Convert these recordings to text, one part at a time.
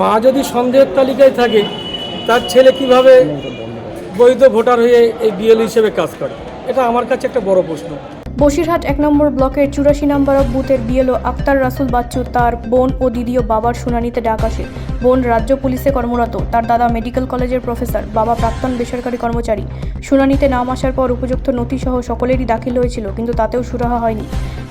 মা যদি সন্দেহের তালিকায় থাকে তার ছেলে কিভাবে বৈধ ভোটার হয়ে এই বিএলও হিসেবে কাজ করে, এটা আমার কাছে একটা বড় প্রশ্ন। বসিরহাট ১ নম্বর ব্লকের ৮৪ নম্বর বুথের বিএলও আক্তার রাসুল বাচ্চু তার বোন ও দিদি ও বাবার শুনানিতে ডাক আসে। বোন রাজ্য পুলিশে কর্মরত, তার দাদা মেডিকেল কলেজের প্রফেসর, বাবা প্রাক্তন বেসরকারি কর্মচারী। শুনানিতে নাম আসার পর উপযুক্ত নথিসহ সকলেরই দাখিল হয়েছিল, কিন্তু তাতেও সুরাহা হয়নি।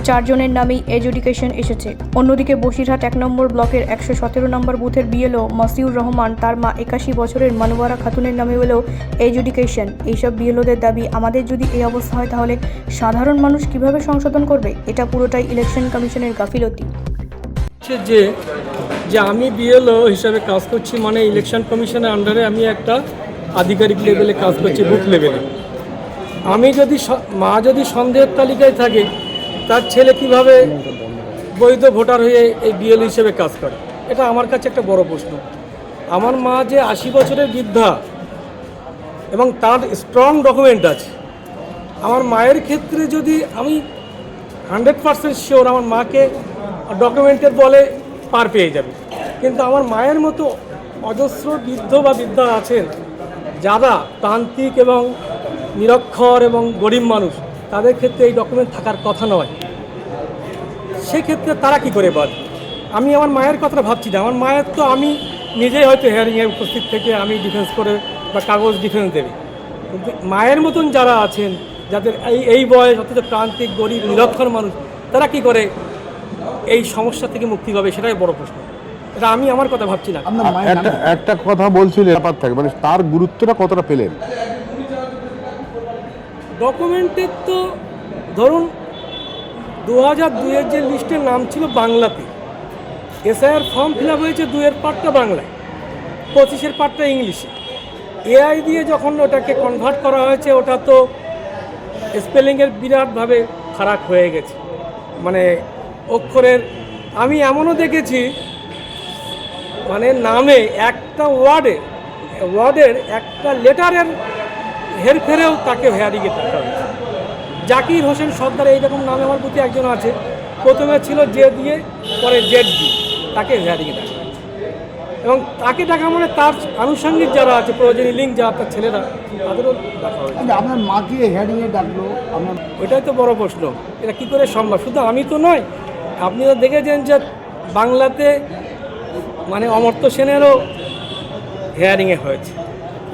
৪ জনের নামেই এডুকেশন এসেছে। অন্যদিকে বসিরহাট ১ নম্বর ব্লকের ১১৭ নম্বর বুথের বিএলও মাসিউর রহমান তার মা ৮১ বছরের মানওয়ারা খাতুনের নামে হলেও এডুকেশন। এইসব বিএলওদের দাবি, আমাদের যদি এই অবস্থা হয় তাহলে সাধারণ মানুষ কিভাবে সংশোধন করবে? এটা পুরোটাই ইলেকশন কমিশনের গাফিলতি। যে আমি বিএলও হিসাবে কাজ করছি, মানে ইলেকশন কমিশনের আন্ডারে আমি একটা আধিকারিক লেভেলে কাজ করছি, বুথ লেভেলে। আমি যদি মা যদি সন্দেহের তালিকায় থাকে তার ছেলে কিভাবে বৈধ ভোটার হয়ে এই বিএলও হিসেবে কাজ করে, এটা আমার কাছে একটা বড় প্রশ্ন। আমার মা যে ৮০ বছরের বৃদ্ধা এবং তার স্ট্রং ডকুমেন্ট আছে, আমার মায়ের ক্ষেত্রে যদি আমি 100% শিওর আমার মাকে ডকুমেন্টের বলে পার পেয়ে যাবে, কিন্তু আমার মায়ের মতো অজস্র বৃদ্ধ বা বৃদ্ধা আছেন যারা প্রান্তিক এবং নিরক্ষর এবং গরিব মানুষ, তাদের ক্ষেত্রে এই ডকুমেন্ট থাকার কথা নয়। সেক্ষেত্রে তারা কি করে বাদ? আমি আমার মায়ের কথাটা ভাবছি না। আমার মায়ের তো আমি নিজেই হয়তো হিয়ারিংয়ে উপস্থিত থেকে আমি ডিফেন্স করে বা কাগজ ডিফেন্স দেবে, কিন্তু মায়ের মতন যারা আছেন, যাদের এই বয়স, অথচ প্রান্তিক গরিব নিরক্ষর মানুষ, তারা কি করে এই সমস্যা থেকে মুক্তি পাবে, সেটাই বড় প্রশ্ন। এটা আমি আমার কথা ভাবছি না। একটা কথা বলছিলেন ব্যাপার থাকে, মানে তার গুরুত্বটা কতটা পেলেন? ডকুমেন্টের তো ধরুন 2002-এর যে লিস্টের নাম ছিল বাংলাতে, এসআইআর ফর্ম ফিল আপ হয়েছে 2-এর পার্টটা বাংলায়, 25-এর পার্টটা ইংলিশে। এআই দিয়ে যখন ওটাকে কনভার্ট করা হয়েছে, ওটা তো স্পেলিংয়ের বিরাটভাবে খারাপ হয়ে গেছে, মানে অক্ষরের। আমি এমনও দেখেছি মানে নামে একটা ওয়ার্ডের একটা লেটারের হেরফেরেও তাকে হেয়ারিংয়ে টাকা হয়েছে। জাকির হোসেন সর্দার এইরকম নামে আমার প্রতি একজন আছে, প্রথমে ছিল জে দিয়ে, পরে জেড দিয়ে, তাকে হেয়ারিংয়ে টাকা হয়েছে। এবং তাকে টাকা মানে তার আনুষঙ্গিক যারা আছে, প্রয়োজনীয় লিঙ্ক যারা, তার ছেলেরা, তাদেরও দেখা হয়েছে। আপনার মাকে হেয়ারিংয়ে ডাকলো, আপনার ওইটাই তো বড় প্রশ্ন, এটা কী করে সম্ভব? শুধু আমি তো নয়, আপনি তো দেখেছেন যে বাংলাতে মানে অমর্ত্য সেনেরও হেয়ারিংয়ে হয়েছে,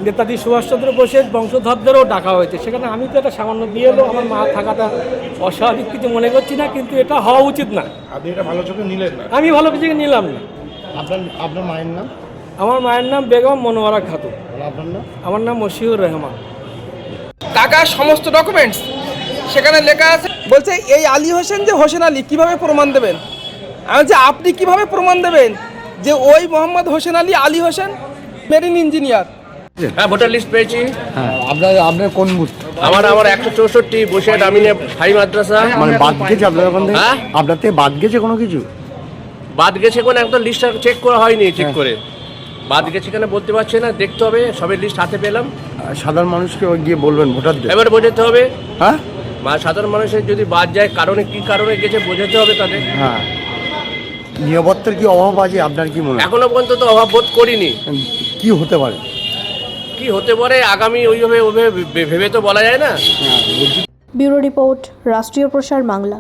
নেতাজি সুভাষচন্দ্র বোসের বংশধরদেরও ডাকা হয়েছে। সেখানে আমি তো এটা সামান্য দিয়ে এলো, আমার মা থাকাটা অস্বাভাবিক কিছু মনে করছি না, কিন্তু এটা হওয়া উচিত না। আপনি এটা ভালো চোখে নিলেন না? আমি ভালো কিছু নিলাম না। আপনার মায়ের নাম? আমার মায়ের নাম বেগম মনোয়ারা খাতুন। আপনার নাম? আমার নাম মশিউর রহমান। টাকার সমস্ত ডকুমেন্টস সেখানে লেখা আছে। বলছে এই আলী হোসেন যে হোসেন আলী, কিভাবে প্রমাণ দেবেন? আমি বলছি আপনি কিভাবে প্রমাণ দেবেন যে ওই মোহাম্মদ হোসেন আলী আলী হোসেন মেরিন ইঞ্জিনিয়ার? হ্যাঁ, ভোটার লিস্ট পেয়েছি। হ্যাঁ, আপনার কোন বুথ? আমার 164 বসিরহাট আমিনে হাই মাদ্রাসা। মানে বাদ গেছে আপনার ওখান থেকে? হ্যাঁ, আপনার থেকে বাদ গেছে কোনো কিছু? বাদ গেছে কোনো একটা লিস্টটা চেক করা হয়নি, ঠিক করে বাদ গেছে কেন বলতে পারছি না, দেখতে হবে। সবে লিস্ট হাতে পেলাম। সাধারণ মানুষকে গিয়ে বলবেন ভোটারদের? এবার বোঝাতে হবে। হ্যাঁ, সাধারণ মানুষের যদি বাদ যায়, কারণে কি কারণে গেছে বোঝাতে হবে তাদের। হ্যাঁ। নিরাপত্তার কি অভাব আছে আপনার কি মনে হয়? এখনো পর্যন্ত তো অভাব বোধ করিনি। কি হতে পারে? কি হতে পারে আগামী ওইভাবে ভেবে তো বলা যায় না। ব্যুরো রিপোর্ট, রাষ্ট্রীয় প্রসার বাংলা।